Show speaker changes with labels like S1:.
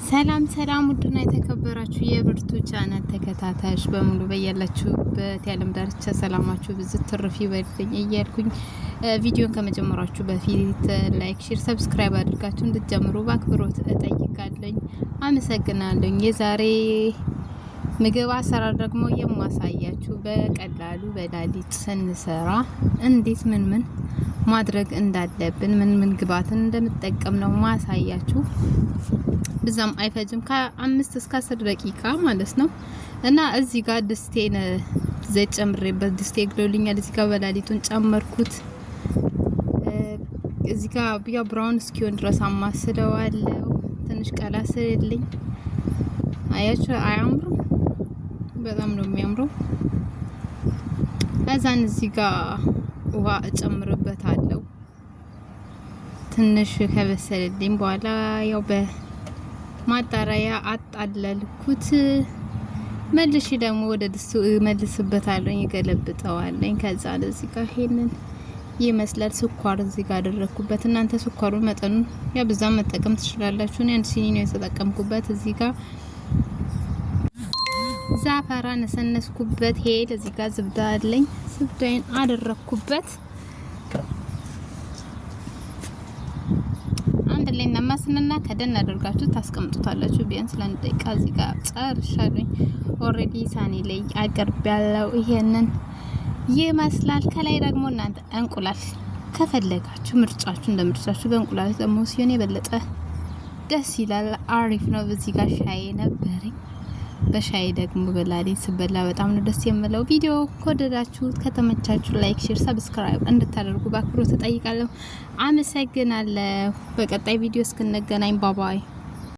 S1: ሰላም ሰላም ውድና የተከበራችሁ የብርቱ ቻናል ተከታታዮች በሙሉ በያላችሁበት የዓለም ዳርቻ ሰላማችሁ ብዝት ትርፍ ይበልኝ እያልኩኝ ቪዲዮን ከመጀመራችሁ በፊት ላይክ፣ ሼር፣ ሰብስክራይብ አድርጋችሁ እንድትጀምሩ በአክብሮት እጠይቃለሁ። አመሰግናለሁ። የዛሬ ምግብ አሰራር ደግሞ የማሳያችሁ በቀላሉ በላሊጥ ስንሰራ እንዴት ምን ማድረግ እንዳለብን ምን ግብአትን እንደምጠቀም ነው ማሳያችሁ። ብዛም አይፈጅም ከ5 እስከ 10 ደቂቃ ማለት ነው። እና እዚህ ጋር ድስቴን ዘይት ጨምሬበት ድስቴ ግሎልኛል። እዚህ ጋር በላሊጡን ጨመርኩት። እዚህ ጋር ያ ብራውን እስኪሆን ድረስ አማስለዋለሁ። ትንሽ ቀላ ስለልኝ አያችሁ፣ አያምሩ? በጣም ነው የሚያምረው። አዛን እዚህ ጋር ውሃ እጨምርበታለሁ። ትንሽ ከበሰለልኝ በኋላ ያው በማጣሪያ አጣለልኩት። መልሼ ደግሞ ወደ ድስቱ መልስበታለሁ፣ ይገለብጠዋለኝ። ከዛ ለዚህ ጋር ይሄንን ይመስላል። ስኳር እዚህ ጋር አደረኩበት። እናንተ ስኳሩን መጠኑን ያብዛም መጠቀም ትችላላችሁ። እኔ አንድ ሲኒ ነው የተጠቀምኩበት። እዚህ ጋር ዛፈራን ነሰነስኩበት። ሄል እዚህ ጋር ዝብዳ አለኝ። ዝብዳዬን አደረኩበት። አንድ ላይ እናማስንና ከደን አድርጋችሁ ታስቀምጡታላችሁ። ቢያንስ ለአንድ ደቂቃ። እዚህ ጋር ጨርሻለሁ። ኦሬዲ ሳኒ ላይ አቀርባለሁ። ይሄንን ይመስላል። ከላይ ደግሞ እናንተ እንቁላል ከፈለጋችሁ ምርጫችሁ እንደምርጫችሁ። በእንቁላል ደግሞ ሲሆን የበለጠ ደስ ይላል፣ አሪፍ ነው። በዚህ ጋር ሻይ ነበረኝ። በሻይ ደግሞ በላሊጥ ስበላ በጣም ነው ደስ የሚለው። ቪዲዮ ከወደዳችሁት ከተመቻችሁ ላይክ፣ ሼር፣ ሰብስክራይብ እንድታደርጉ በአክብሮት እጠይቃለሁ። አመሰግናለሁ። በቀጣይ ቪዲዮ እስክንገናኝ ባባይ።